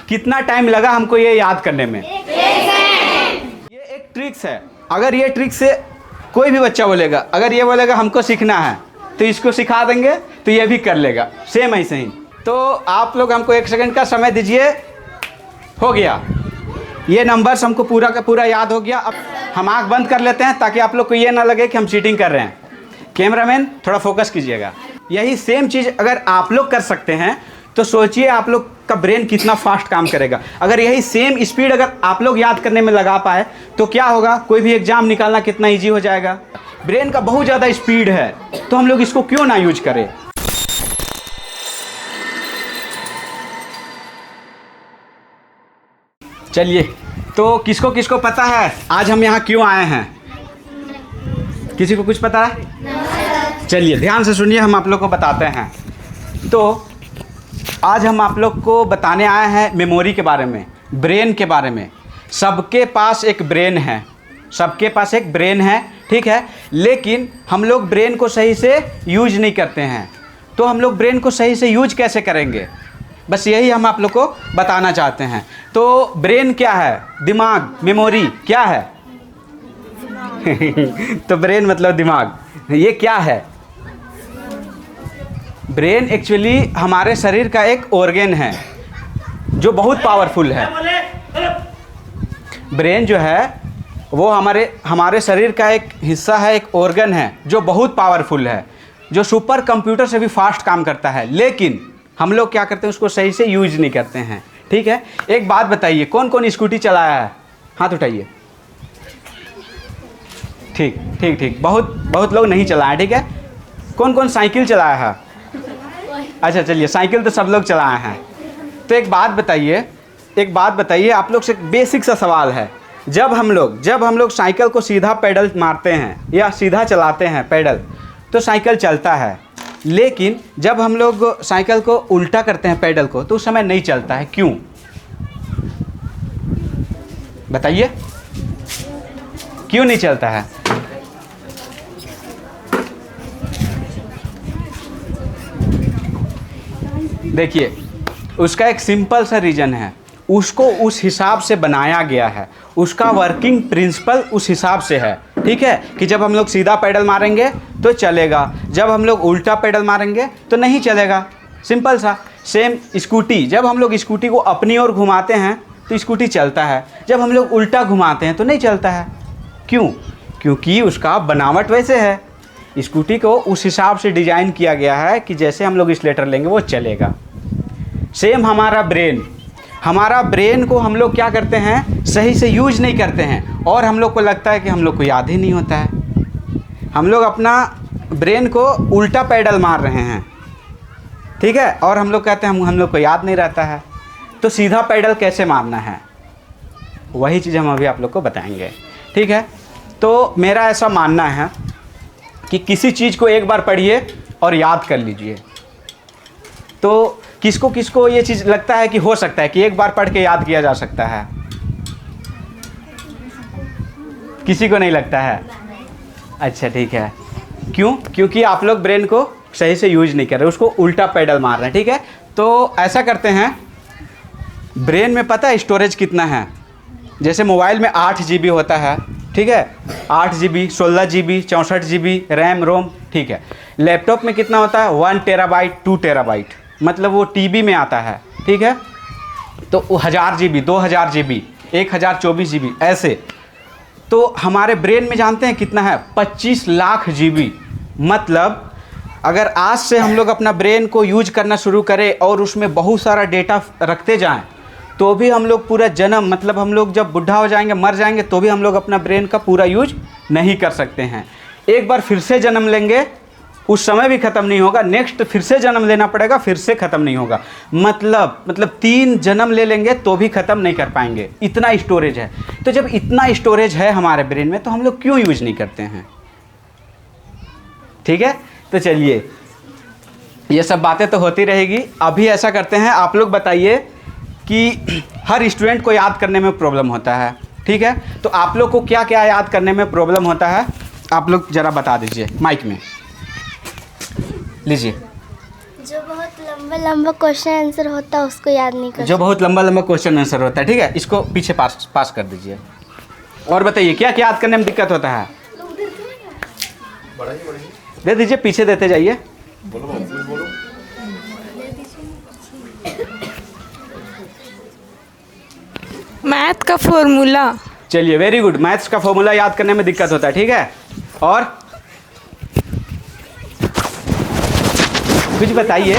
कितना टाइम लगा हमको ये याद करने में? ये एक ट्रिक्स है। अगर ये ट्रिक से कोई भी बच्चा बोलेगा, अगर ये बोलेगा हमको सीखना है तो इसको सिखा देंगे तो ये भी कर लेगा, सेम ऐसे ही। तो आप लोग हमको 1 सेकंड का समय दीजिए। हो गया, ये नंबर्स हमको पूरा का पूरा याद हो गया। अब हम आँख बंद कर लेते हैं ताकि आप लोग को ये ना लगे कि हम चीटिंग कर रहे हैं। कैमरामैन थोड़ा फोकस कीजिएगा। यही सेम चीज़ अगर आप लोग कर सकते हैं तो सोचिए आप लोग का ब्रेन कितना फास्ट काम करेगा। अगर यही सेम स्पीड अगर आप लोग याद करने में लगा पाए तो क्या होगा, कोई भी एग्जाम निकालना कितना ईजी हो जाएगा। ब्रेन का बहुत ज़्यादा स्पीड है तो हम लोग इसको क्यों ना यूज करें। चलिए, तो किसको किसको पता है आज हम यहाँ क्यों आए हैं? किसी को कुछ पता है? चलिए ध्यान से सुनिए, हम आप लोग को बताते हैं। तो आज हम आप लोग को बताने आए हैं मेमोरी के बारे में, ब्रेन के बारे में। सबके पास एक ब्रेन है, सबके पास एक ब्रेन है, ठीक है, लेकिन हम लोग ब्रेन को सही से यूज नहीं करते हैं। तो हम लोग ब्रेन को सही से यूज कैसे करेंगे, बस यही हम आप लोग को बताना चाहते हैं। तो ब्रेन क्या है? दिमाग। मेमोरी क्या है? तो ब्रेन मतलब दिमाग। ये क्या है? ब्रेन एक्चुअली हमारे शरीर का एक ऑर्गन है जो बहुत पावरफुल है। ब्रेन जो है वो हमारे शरीर का एक हिस्सा है, एक ऑर्गन है जो बहुत पावरफुल है, जो सुपर कंप्यूटर से भी फास्ट काम करता है। लेकिन हम लोग क्या करते हैं, उसको सही से यूज नहीं करते हैं, ठीक है। एक बात बताइए, कौन कौन स्कूटी चलाया है? हाथ उठाइए। ठीक ठीक ठीक, बहुत लोग नहीं चलाए, ठीक है। कौन कौन साइकिल चलाया है? अच्छा चलिए, साइकिल तो सब लोग चलाए हैं। तो एक बात बताइए, आप लोग से एक बेसिक सा सवाल है। जब हम लोग साइकिल को सीधा पैडल मारते हैं या सीधा चलाते हैं पैडल तो साइकिल चलता है, लेकिन जब हम लोग साइकिल को उल्टा करते हैं पैडल को तो उस समय नहीं चलता है। क्यों बताइए, क्यों नहीं चलता है? देखिए, उसका एक सिंपल सा रीज़न है, उसको उस हिसाब से बनाया गया है, उसका वर्किंग प्रिंसिपल उस हिसाब से है, ठीक है, कि जब हम लोग सीधा पैडल मारेंगे तो चलेगा, जब हम लोग उल्टा पैडल मारेंगे तो नहीं चलेगा। सिंपल सा। सेम स्कूटी, जब हम लोग स्कूटी को अपनी ओर घुमाते हैं तो स्कूटी चलता है, जब हम लोग उल्टा घुमाते हैं तो नहीं चलता है। क्यों? क्योंकि उसका बनावट वैसे है। स्कूटी को उस हिसाब से डिज़ाइन किया गया है कि जैसे हम लोग एक्सीलरेटर लेंगे वो चलेगा। सेम हमारा ब्रेन को हम लोग क्या करते हैं, सही से यूज नहीं करते हैं और हम लोग को लगता है कि हम लोग को याद ही नहीं होता है। हम लोग अपना ब्रेन को उल्टा पैडल मार रहे हैं, ठीक है, और हम लोग कहते हैं हम लोग को याद नहीं रहता है। तो सीधा पैडल कैसे मारना है, वही चीज़ हम अभी आप लोग को बताएंगे, ठीक है। तो मेरा ऐसा मानना है कि किसी चीज़ को एक बार पढ़िए और याद कर लीजिए। तो किसको किसको ये चीज़ लगता है कि हो सकता है कि एक बार पढ़ के याद किया जा सकता है? किसी को नहीं लगता है? अच्छा ठीक है। क्यों? क्योंकि आप लोग ब्रेन को सही से यूज नहीं कर रहे, उसको उल्टा पैडल मार रहे हैं, ठीक है। तो ऐसा करते हैं, ब्रेन में पता है स्टोरेज कितना है? जैसे मोबाइल में 8 GB होता है, ठीक है, 8 GB, 16 GB, 64 GB RAM ROM, ठीक है। लैपटॉप में कितना होता है? 1 TB, 2 TB, मतलब वो TB में आता है, ठीक है। तो 1000 GB, 2000 GB, 1024 GB ऐसे। तो हमारे ब्रेन में जानते हैं कितना है? 25 लाख GB। मतलब अगर आज से हम लोग अपना ब्रेन को यूज करना शुरू करें और उसमें बहुत सारा डेटा रखते जाएं तो भी हम लोग पूरा जन्म, मतलब हम लोग जब बुढ़ा हो जाएंगे, मर जाएंगे, तो भी हम लोग अपना ब्रेन का पूरा यूज नहीं कर सकते हैं। एक बार फिर से जन्म लेंगे, उस समय भी ख़त्म नहीं होगा, नेक्स्ट फिर से जन्म लेना पड़ेगा, फिर से ख़त्म नहीं होगा। मतलब 3 जन्म ले लेंगे तो भी ख़त्म नहीं कर पाएंगे, इतना स्टोरेज है। तो जब इतना स्टोरेज है हमारे ब्रेन में तो हम लोग क्यों यूज नहीं करते हैं? ठीक है, तो चलिए, ये सब बातें तो होती रहेगी। अभी ऐसा करते हैं, आप लोग बताइए कि हर स्टूडेंट को याद करने में प्रॉब्लम होता है, ठीक है। तो आप लोग को क्या क्या याद करने में प्रॉब्लम होता है, आप लोग ज़रा बता दीजिए माइक में। लीजिए। जो बहुत लंबा लंबा क्वेश्चन आंसर होता है उसको याद नहीं कर जो बहुत लंबा लंबा क्वेश्चन आंसर होता है, ठीक है, इसको पीछे पास कर दीजिए। और बताइए क्या क्या याद करने में दिक्कत होता है? दे दीजिए, पीछे देते जाइए। मैथ का फॉर्मूला। चलिए वेरी गुड, मैथ्स का फॉर्मूला याद करने में दिक्कत होता है, ठीक है। और कुछ बताइए।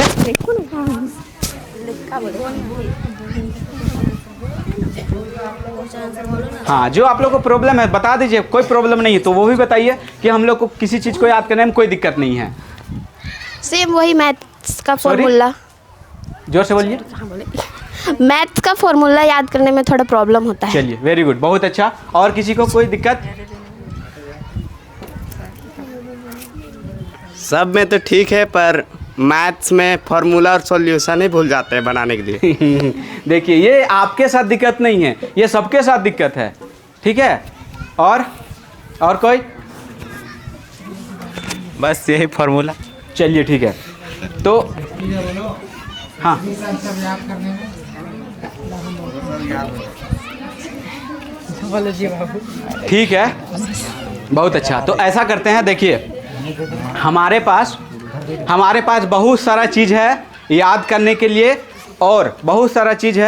हाँ, जो आप लोग को प्रॉब्लम है बता दीजिए, कोई प्रॉब्लम नहीं है तो वो भी बताइए कि हम लोग को किसी चीज़ को याद करने में कोई दिक्कत नहीं है। सेम वही मैथ्स का फॉर्मूला। जोर से बोलिए। मैथ्स का फॉर्मूला याद करने में थोड़ा प्रॉब्लम होता है। चलिए वेरी गुड, बहुत अच्छा। और किसी को कोई दिक्कत? सब में तो ठीक है, पर मैथ्स में फार्मूला और सॉल्यूशन ही भूल जाते हैं बनाने के लिए। देखिए ये आपके साथ दिक्कत नहीं है, ये सबके साथ दिक्कत है, ठीक है। और कोई? बस यही फार्मूला। चलिए ठीक है, तो हाँ ठीक है, बहुत अच्छा। तो ऐसा करते हैं, देखिए हमारे पास बहुत सारा चीज़ है याद करने के लिए, और बहुत सारा चीज़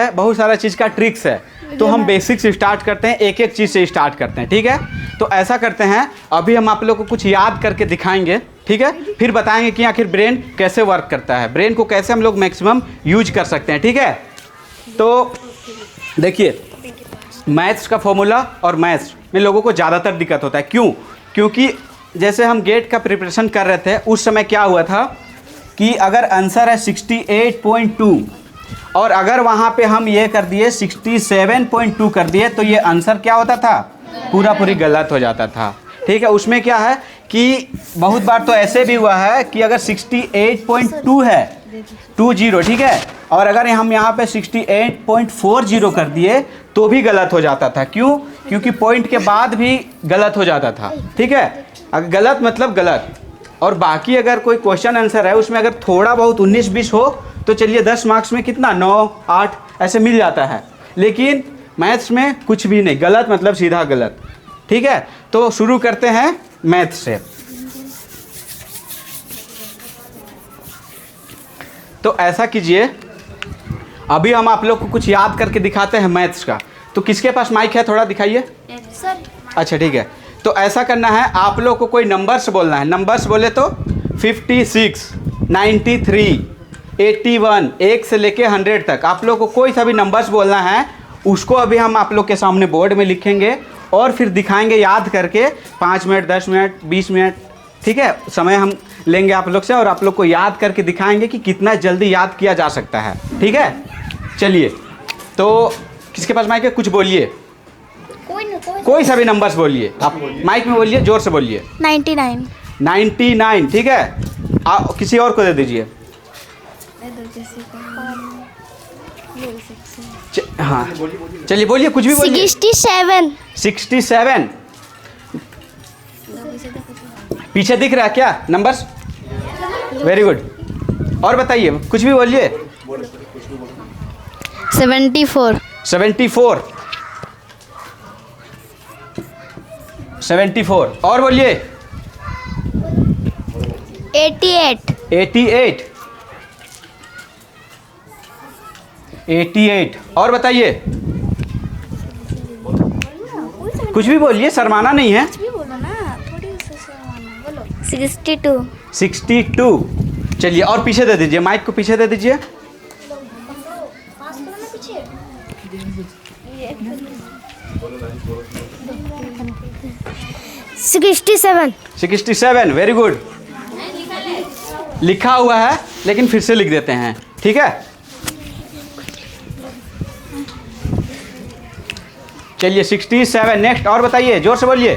का ट्रिक्स है। तो हम बेसिक से स्टार्ट करते हैं, एक एक चीज़ से स्टार्ट करते हैं, ठीक है। तो ऐसा करते हैं, अभी हम आप लोग को कुछ याद करके दिखाएंगे, ठीक है, फिर बताएंगे कि आखिर ब्रेन कैसे वर्क करता है, ब्रेन को कैसे हम लोग मैक्सिमम यूज कर सकते हैं, ठीक है। तो देखिए मैथ्स का फॉर्मूला और मैथ्स में लोगों को ज़्यादातर दिक्कत होता है, क्यों? क्योंकि जैसे हम गेट का प्रिपरेशन कर रहे थे उस समय क्या हुआ था कि अगर आंसर है 68.2 और अगर वहाँ पे हम ये कर दिए 67.2 कर दिए तो ये आंसर क्या होता था? पूरी गलत हो जाता था, ठीक है। उसमें क्या है कि बहुत बार तो ऐसे भी हुआ है कि अगर 68.2 है 20, ठीक है, और अगर हम यहाँ पे 68.40 कर दिए तो भी गलत हो जाता था। क्यों? क्योंकि पॉइंट के बाद भी गलत हो जाता था, ठीक है। अगर गलत मतलब गलत, और बाकी अगर कोई क्वेश्चन आंसर है उसमें अगर थोड़ा बहुत 19-20 हो तो चलिए 10 मार्क्स में कितना 9-8 ऐसे मिल जाता है। लेकिन मैथ्स में कुछ भी नहीं, गलत मतलब सीधा गलत, ठीक है। तो शुरू करते हैं मैथ्स से। तो ऐसा कीजिए, अभी हम आप लोग को कुछ याद करके दिखाते हैं मैथ्स का। तो किसके पास माइक है, थोड़ा दिखाइए। अच्छा ठीक है, तो ऐसा करना है, आप लोग को कोई नंबर्स बोलना है। नंबर्स बोले तो 56, 93, 81, 1 से लेके 100 तक आप लोग को कोई सा भी नंबर्स बोलना है। उसको अभी हम आप लोग के सामने बोर्ड में लिखेंगे और फिर दिखाएंगे याद करके 5 मिनट, 10 मिनट, 20 मिनट, ठीक है, समय हम लेंगे आप लोग से और आप लोग को याद करके दिखाएंगे कि कितना जल्दी याद किया जा सकता है, ठीक है। चलिए, तो किसके पास माइक है, कुछ बोलिए, कोई सा भी नंबर्स बोलिए, आप माइक में बोलिए, जोर से बोलिए। 99, ठीक है। किसी और को दे दीजिए। हाँ चलिए बोलिए, कुछ भी बोलिए। 67। पीछे दिख रहा है क्या नंबर्स? Very good. और बताइए, कुछ भी बोलिए। 74। 74 और बोलिए। 88 और बताइए, कुछ भी बोलिए, शर्माना नहीं है। 62। चलिए, और पीछे दे दीजिए, माइक को पीछे दे दीजिए। $67। 67 वेरी गुड। लिखा हुआ है लेकिन फिर से लिख देते हैं, ठीक है। चलिए 67। नेक्स्ट, और बताइए, जोर से बोलिए।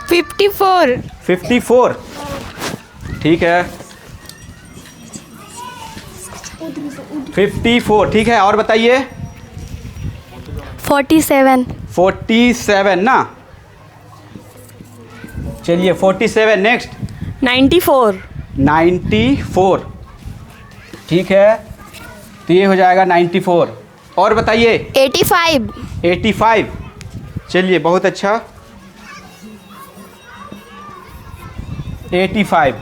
54 ठीक है। 54 ठीक है, और बताइए। 47 ना, चलिए 47। नेक्स्ट 94। ठीक है, तो ये हो जाएगा 94। और बताइए 85। 85। चलिए बहुत अच्छा, 85।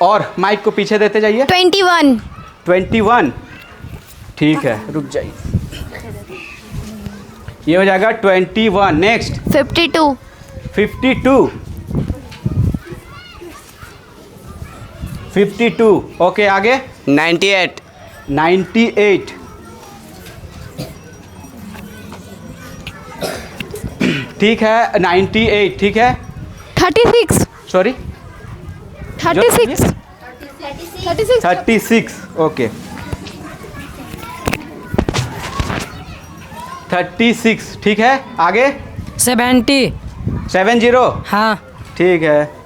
और माइक को पीछे देते जाइए। 21। 21। ठीक है, रुक जाइए, ये हो जाएगा 21। नेक्स्ट 52। 52। 52। ओके, आगे 98। 98। ठीक है, 98। ठीक है, 36। सॉरी 36। 36। ओके, 36। ठीक है, आगे 70। 70। हाँ। ठीक है,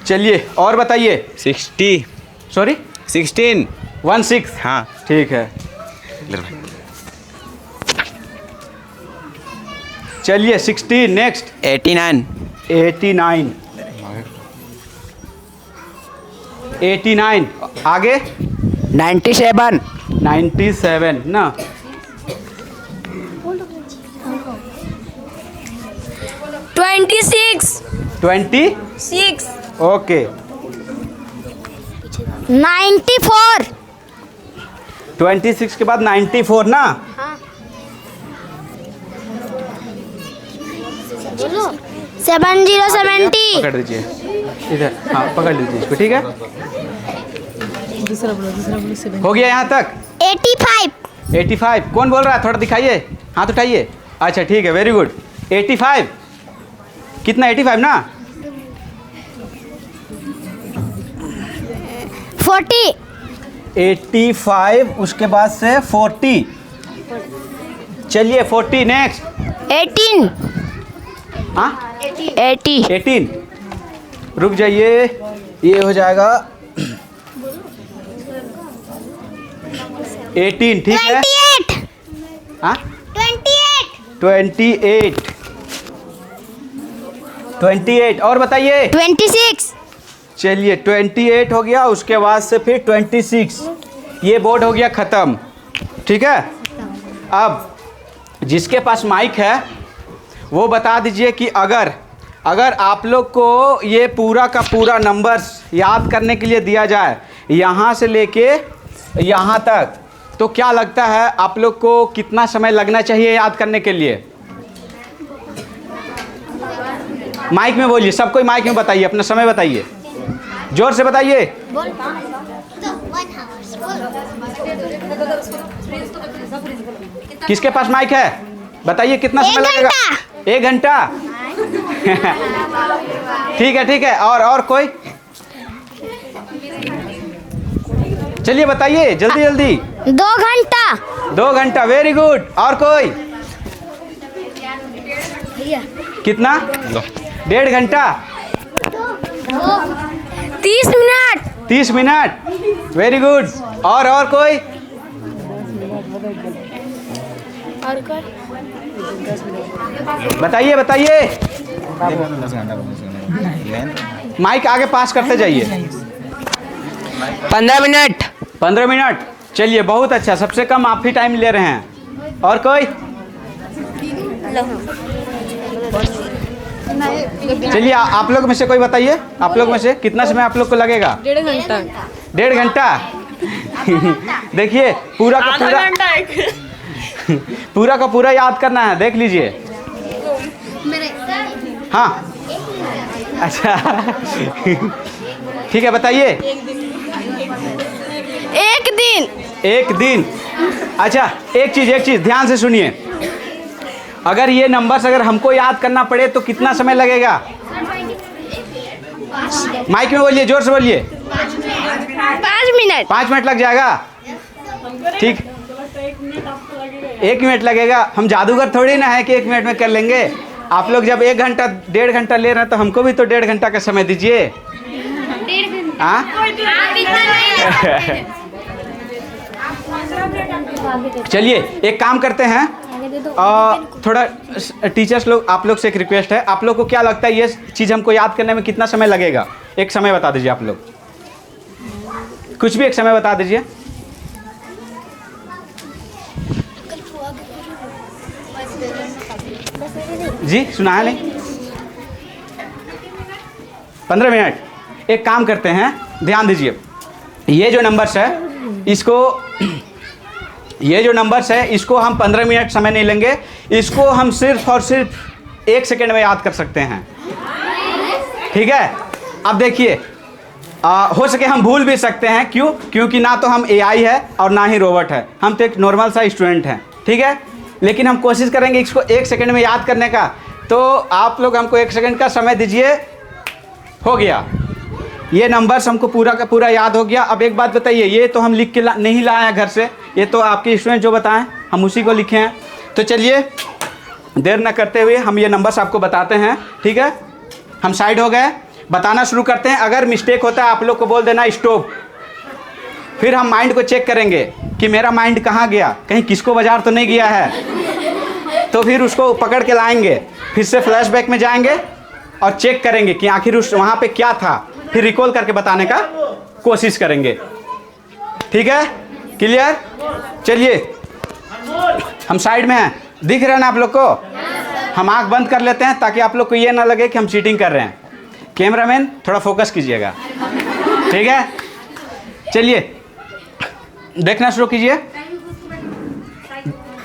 चलिए और बताइए। 60। सॉरी 16। 16। हाँ। ठीक है, चलिए 60। नेक्स्ट 89। 89। 89। आगे 97। 97 ना। 26। 26। ओके, 94। 26 के बाद 94 ना। 70 70। पकड़ दीजिए इधर, हाँ पकड़ लीजिए इसको। ठीक है, हो गया यहाँ तक। 85। 85। कौन बोल रहा है, थोड़ा दिखाइए, हाथ उठाइए। अच्छा ठीक है, वेरी गुड। 85। कितना, 85 ना। 40। 85, उसके बाद से 40। चलिए 40। नेक्स्ट 18। हाँ 80। 18। रुक जाइए, ये हो जाएगा 18। ठीक है, 28। हाँ 28। 28। और बताइए। 26। चलिए 28 हो गया, उसके बाद से फिर 26। ये बोर्ड हो गया ख़त्म। ठीक है, अब जिसके पास माइक है वो बता दीजिए कि अगर आप लोग को ये पूरा का पूरा नंबर्स याद करने के लिए दिया जाए यहाँ से लेके यहाँ तक, तो क्या लगता है आप लोग को कितना समय लगना चाहिए याद करने के लिए? माइक में बोलिए, सब कोई माइक में बताइए, अपना समय बताइए, जोर से बताइए। किसके पास माइक है बताइए, कितना समय लगेगा? 1 घंटा। ठीक है, और कोई? चलिए बताइए जल्दी जल्दी। 2 घंटा। 2 घंटा, वेरी गुड। और कोई? कितना? 1.5 घंटा। 30 मिनट। 30 minute, very good. और कोई? बताइए। माइक आगे पास करते जाइए। 15 मिनट। 15 मिनट, चलिए बहुत अच्छा, सबसे कम आप ही टाइम ले रहे हैं। और कोई? चलिए आप लोग में से कोई बताइए, आप लोग में से कितना समय आप लोग को लगेगा? 1.5 घंटा। 1.5 घंटा। देखिए पूरा का पूरा याद करना है, देख लीजिए। हाँ अच्छा ठीक है, बताइए। 1 दिन। अच्छा, एक चीज़ ध्यान से सुनिए। अगर ये नंबर्स अगर हमको याद करना पड़े तो कितना समय लगेगा? माइक में बोलिए, जोर से बोलिए। 5 मिनट। 5 मिनट लग जाएगा। ठीक, 1 मिनट लगेगा। हम जादूगर थोड़ी ना है कि 1 मिनट में कर लेंगे। आप लोग जब 1 घंटा 1.5 घंटा ले रहे हैं तो हमको भी तो 1.5 घंटा का समय दीजिए। हाँ चलिए एक काम करते हैं, थोड़ा टीचर्स लोग, आप लोग से एक रिक्वेस्ट है, आप लोग को क्या लगता है ये चीज़ हमको याद करने में कितना समय लगेगा? एक समय बता दीजिए आप लोग, कुछ भी एक समय बता दीजिए। जी सुना है नहीं? 15 मिनट। एक काम करते हैं, ध्यान दीजिए, ये जो नंबर्स है इसको, ये जो नंबर्स है इसको हम 15 मिनट समय नहीं लेंगे, इसको हम सिर्फ और सिर्फ 1 सेकेंड में याद कर सकते हैं। ठीक है, अब देखिए, हो सके हम भूल भी सकते हैं, क्यों? क्योंकि ना तो हम AI है और ना ही रोबोट है, हम तो एक नॉर्मल सा स्टूडेंट हैं। ठीक है, लेकिन हम कोशिश करेंगे इसको 1 सेकेंड में याद करने का। तो आप लोग हमको 1 सेकेंड का समय दीजिए। हो गया, ये नंबर्स हमको पूरा का पूरा याद हो गया। अब एक बात बताइए, ये तो हम लिख के नहीं लाए हैं घर से, ये तो आपके स्टूडेंट जो बताएं हम उसी को लिखे हैं। तो चलिए देर न करते हुए हम ये नंबर्स आपको बताते हैं। ठीक है, हम साइड हो गए, बताना शुरू करते हैं। अगर मिस्टेक होता है आप लोग को बोल देना स्टॉप, फिर हम माइंड को चेक करेंगे कि मेरा माइंड कहाँ गया, कहीं किसको बाजार तो नहीं गया है। तो फिर उसको पकड़ के लाएंगे, फिर से फ्लैशबैक में जाएंगे और चेक करेंगे कि आखिर उस वहाँ पे क्या था, फिर रिकॉल करके बताने का कोशिश करेंगे। ठीक है, क्लियर? चलिए हम साइड में हैं, दिख रहा है ना आप लोग को? हम आंख बंद कर लेते हैं ताकि आप लोग को ये ना लगे कि हम चीटिंग कर रहे हैं। कैमरामैन थोड़ा फोकस कीजिएगा। ठीक है, चलिए देखना शुरू कीजिए,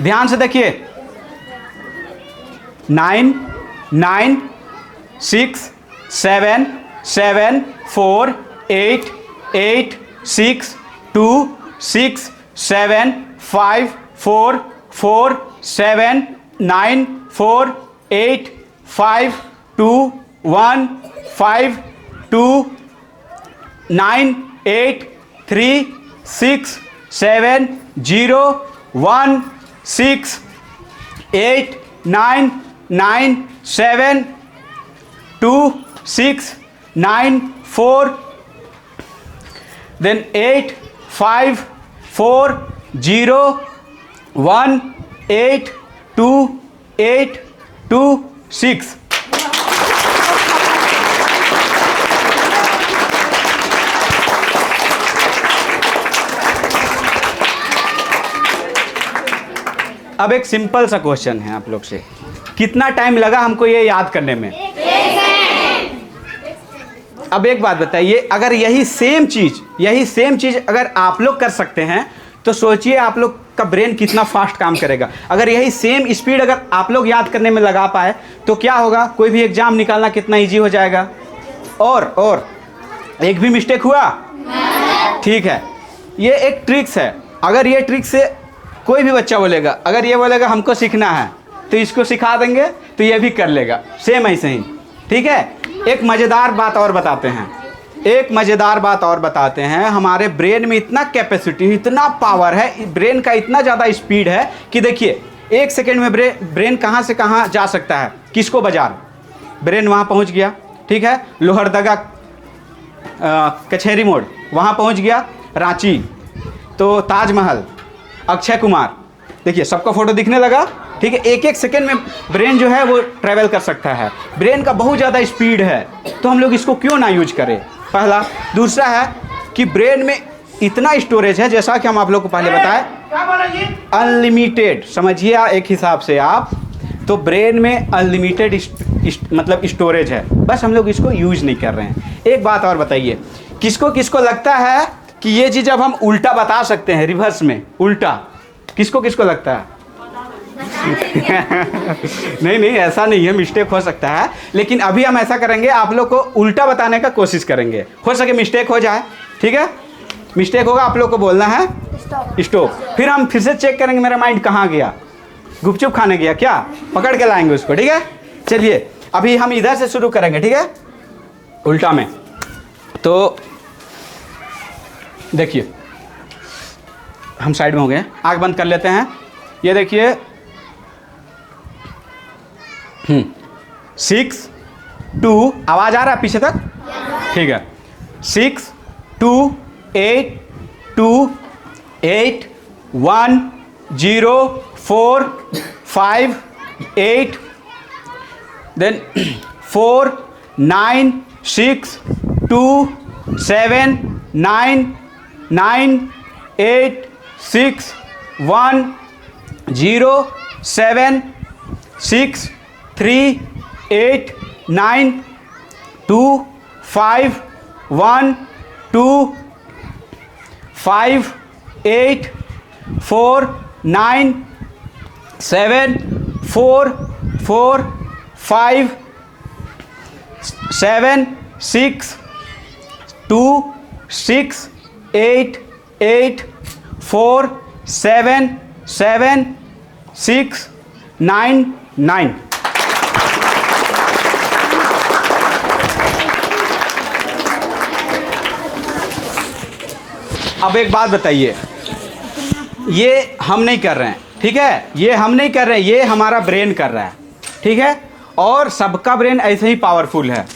ध्यान से देखिए। 9 9 6 7 7 4 8 8 6 2 6 7 5 4 4 7 9 4 8 5 2 1 5 2 9 8 3 6 7 0 1 6 8 9 9 7 2 6 9 4 then 8 5 4 0 1 8 2 8 2 6। अब एक सिंपल सा क्वेश्चन है आप लोग से, कितना टाइम लगा हमको ये याद करने में? अब एक बात बताइए, अगर यही सेम चीज अगर आप लोग कर सकते हैं तो सोचिए आप लोग का ब्रेन कितना फास्ट काम करेगा। अगर यही सेम स्पीड अगर आप लोग याद करने में लगा पाए तो क्या होगा, कोई भी एग्जाम निकालना कितना इजी हो जाएगा। और एक भी मिस्टेक हुआ? ठीक है, ये एक ट्रिक्स है। अगर ये ट्रिक्स से कोई भी बच्चा बोलेगा, अगर ये बोलेगा हमको सीखना है तो इसको सिखा देंगे तो ये भी कर लेगा, सेम ऐसे ही। ठीक है, एक मज़ेदार बात और बताते हैं, हमारे ब्रेन में इतना कैपेसिटी, इतना पावर है, ब्रेन का इतना ज़्यादा स्पीड है कि देखिए 1 सेकेंड में ब्रेन कहाँ से कहाँ जा सकता है। किसको बाजार, ब्रेन वहाँ पहुँच गया। ठीक है, लोहरदगा कचहरी मोड़ वहाँ पहुँच गया, रांची तो ताजमहल, अक्षय कुमार, देखिए सबका फोटो दिखने लगा। ठीक है, 1 सेकेंड में ब्रेन जो है वो ट्रैवल कर सकता है। ब्रेन का बहुत ज़्यादा स्पीड है, तो हम लोग इसको क्यों ना यूज करें, पहला। दूसरा है कि ब्रेन में इतना स्टोरेज है, जैसा कि हम आप लोग को पहले बताए, अनलिमिटेड, समझिए एक हिसाब से आप, तो ब्रेन में अनलिमिटेड मतलब स्टोरेज है, बस हम लोग इसको यूज नहीं कर रहे हैं। एक बात और बताइए, किसको किसको लगता है कि ये चीज़ अब हम उल्टा बता सकते हैं, रिवर्स में उल्टा, किसको किसको लगता है? नहीं ऐसा नहीं है, मिस्टेक हो सकता है, लेकिन अभी हम ऐसा करेंगे, आप लोग को उल्टा बताने का कोशिश करेंगे, हो सके मिस्टेक हो जाए। ठीक है, मिस्टेक होगा, आप लोग को बोलना है स्टॉप। फिर हम फिर से चेक करेंगे मेरा माइंड कहाँ गया, गुपचुप खाने गया क्या, पकड़ के लाएंगे उसको। ठीक है, चलिए अभी हम इधर से शुरू करेंगे। ठीक है, उल्टा में। तो देखिए हम साइड में हो गए, आँख बंद कर लेते हैं। ये देखिए 6 2, आवाज़ आ रहा है पीछे तक? ठीक है, 6 2 8 2 8 1 0 4 5 8 then 4 9 6 2 7 9 9 8 6 1 0 7 6 3 8 9 2 5 1 2 5 8 4 9 7 4 4 5 7 6 2 6 8 8 4 7 7 6 9 9। अब एक बात बताइए, ये हम नहीं कर रहे हैं, ठीक है, ये हम नहीं कर रहे हैं, ये हमारा ब्रेन कर रहा है, ठीक है। और सबका ब्रेन ऐसे ही पावरफुल है,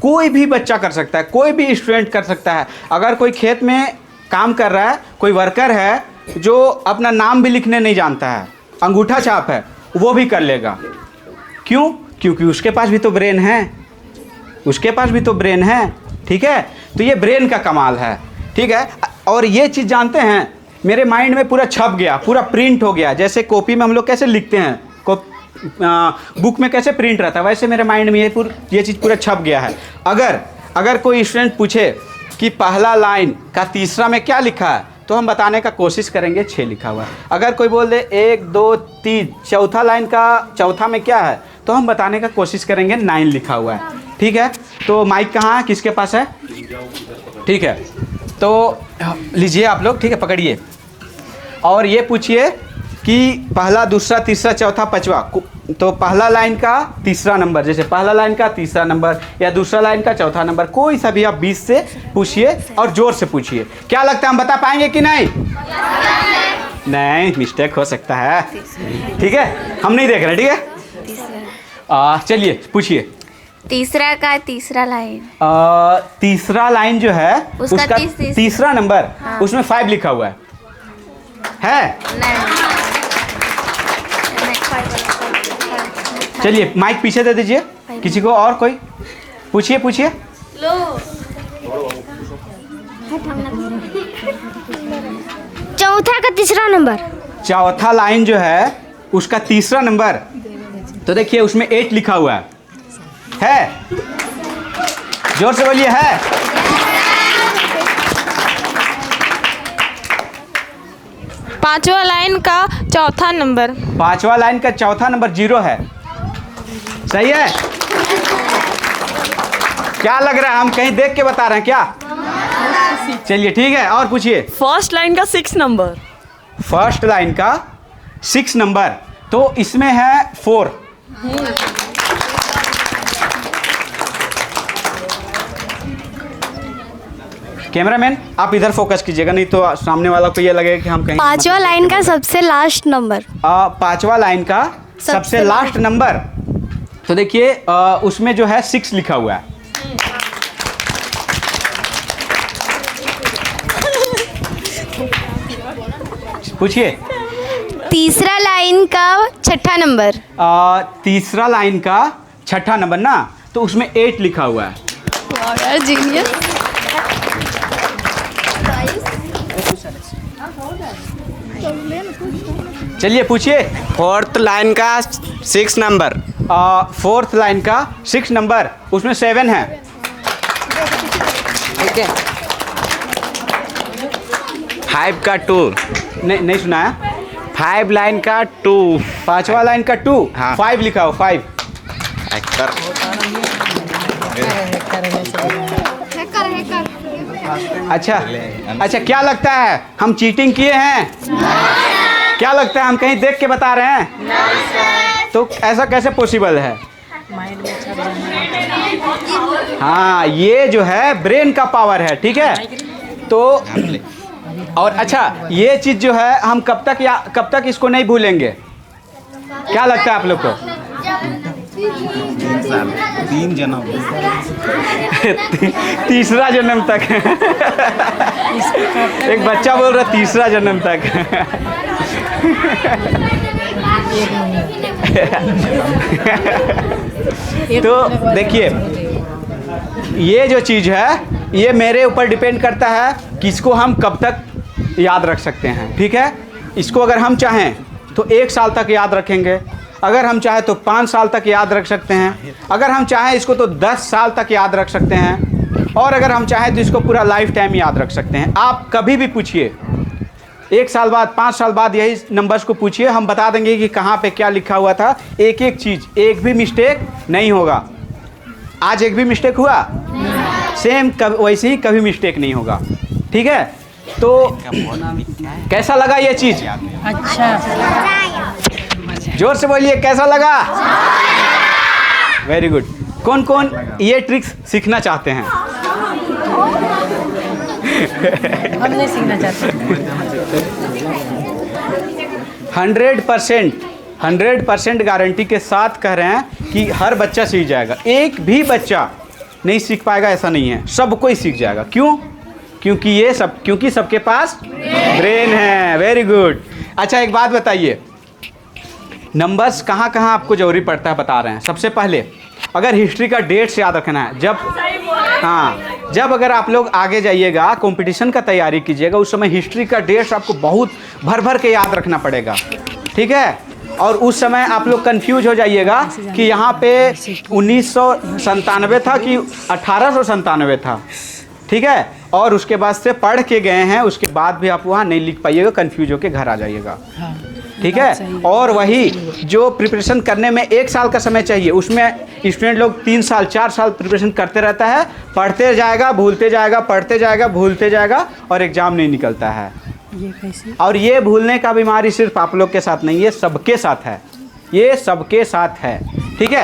कोई भी बच्चा कर सकता है, कोई भी स्टूडेंट कर सकता है। अगर कोई खेत में काम कर रहा है, कोई वर्कर है जो अपना नाम भी लिखने नहीं जानता है, अंगूठा छाप है, वो भी कर लेगा। क्यों? क्योंकि उसके पास भी तो ब्रेन है, उसके पास भी तो ब्रेन है, ठीक है। तो ये ब्रेन का कमाल है, ठीक है। और ये चीज़ जानते हैं, मेरे माइंड में पूरा छप गया, पूरा प्रिंट हो गया। जैसे कॉपी में हम लोग कैसे लिखते हैं, बुक में कैसे प्रिंट रहता है, वैसे मेरे माइंड में ये चीज़ पूरा छप गया है। अगर कोई स्टूडेंट पूछे कि पहला लाइन का तीसरा में क्या लिखा है, तो हम बताने का कोशिश करेंगे 6 लिखा हुआ है। अगर कोई बोल दे 1 2 3 चौथा लाइन का चौथा में क्या है, तो हम बताने का कोशिश करेंगे 9 लिखा हुआ है, ठीक है। तो माइक कहाँ है, किसके पास है? ठीक है, तो लीजिए आप लोग, ठीक है, पकड़िए और ये पूछिए कि पहला दूसरा तीसरा चौथा पांचवा, तो पहला लाइन का तीसरा नंबर, जैसे पहला लाइन का तीसरा नंबर या दूसरा लाइन का चौथा नंबर, कोई सा भी आप 20 से पूछिए और जोर से पूछिए। क्या लगता है हम बता पाएंगे कि नहीं? नहीं, मिस्टेक हो सकता है, ठीक है, हम नहीं देख रहे, ठीक है। चलिए पूछिए। तीसरा का तीसरा लाइन, तीसरा लाइन जो है उसका तीसरा नंबर, हाँ। उसमें 5 लिखा हुआ है? चलिए माइक पीछे दे दीजिए किसी को और, कोई पूछिए पूछिए। चौथा का तीसरा नंबर, चौथा लाइन जो है उसका तीसरा नंबर, तो देखिए उसमें 8 लिखा हुआ है? जोर से बोलिए, है? पांचवा लाइन का चौथा नंबर, पांचवा लाइन का चौथा नंबर 0 है, सही है? क्या लग रहा है, हम कहीं देख के बता रहे हैं क्या? चलिए ठीक है, और पूछिए। फर्स्ट लाइन का 6 नंबर, फर्स्ट लाइन का 6 नंबर, तो इसमें है 4। कैमरामैन आप इधर फोकस कीजिएगा, नहीं तो सामने वाला को ये लगेगा कि हम कहीं। पांचवा लाइन का सबसे लास्ट नंबर, पांचवा लाइन का सबसे लास्ट नंबर, तो देखिए उसमें जो है 6 लिखा हुआ है। पूछिए। तीसरा लाइन का छठा नंबर, तीसरा लाइन का छठा नंबर ना, तो उसमें 8 लिखा हुआ है। यार जीनियस। चलिए पूछिए। फोर्थ लाइन का 6 नंबर, फोर्थ लाइन का 6 नंबर, उसमें 7 है। ठीक है। 5 का 2, नहीं सुना है? 5 लाइन का 2, पांचवा लाइन का 2, हाँ। 5 लिखा हो, 5। अच्छा, क्या लगता है हम चीटिंग किए हैं? क्या लगता है हम कहीं देख के बता रहे हैं? तो ऐसा कैसे पॉसिबल है? हाँ, ये जो है ब्रेन का पावर है, ठीक है। तो और अच्छा, ये चीज़ जो है हम कब तक इसको नहीं भूलेंगे? क्या लगता है आप लोग को? 3 जन्म, तीसरा जन्म तक। एक बच्चा बोल रहा तीसरा जन्म तक। तो देखिए, ये जो चीज़ है ये मेरे ऊपर डिपेंड करता है कि इसको हम कब तक याद रख सकते हैं। ठीक है, इसको अगर हम चाहें तो 1 साल तक याद रखेंगे, अगर हम चाहें तो 5 साल तक याद रख सकते हैं, अगर हम चाहें इसको तो 10 साल तक याद रख सकते हैं, और अगर हम चाहें तो इसको पूरा लाइफ टाइम याद रख सकते हैं। आप कभी भी पूछिए, 1 साल बाद 5 साल बाद यही नंबर्स को पूछिए, हम बता देंगे कि कहाँ पे क्या लिखा हुआ था। एक एक चीज़, एक भी मिस्टेक नहीं होगा। आज एक भी मिस्टेक हुआ? सेम वैसे ही कभी मिस्टेक नहीं होगा। ठीक है, तो कैसा लगा ये चीज़? अच्छा। जोर से बोलिए, कैसा लगा? Very good. कौन कौन ये ट्रिक्स सीखना चाहते हैं? हम नहीं सीखना चाहते। 100% गारंटी के साथ कह रहे हैं कि हर बच्चा सीख जाएगा। एक भी बच्चा नहीं सीख पाएगा ऐसा नहीं है, सब कोई सीख जाएगा। क्यों? क्योंकि सबके पास ब्रेन है। Very good. अच्छा, एक बात बताइए, नंबर्स कहाँ कहाँ आपको जरूरी पड़ता है बता रहे हैं। सबसे पहले अगर हिस्ट्री का डेट्स याद रखना है, जब अगर आप लोग आगे जाइएगा, कंपटीशन का तैयारी कीजिएगा, उस समय हिस्ट्री का डेट्स आपको बहुत भर के याद रखना पड़ेगा। ठीक है, और उस समय आप लोग कंफ्यूज हो जाइएगा कि यहाँ पे 1997 था कि 1897 था। ठीक है, और उसके बाद से पढ़ के गए हैं, उसके बाद भी आप वहाँ नहीं लिख पाइएगा, कंफ्यूज होकर घर आ जाइएगा। ठीक है, और वही जो प्रिपरेशन करने में 1 साल का समय चाहिए, उसमें स्टूडेंट लोग 3 साल 4 साल प्रिपरेशन करते रहता है, पढ़ते जाएगा, भूलते जाएगा, पढ़ते जाएगा, भूलते जाएगा, और एग्ज़ाम नहीं निकलता है। ये कैसे? और ये भूलने का बीमारी सिर्फ आप लोग के साथ नहीं, ये सबके साथ है, ये सबके साथ है। ठीक है।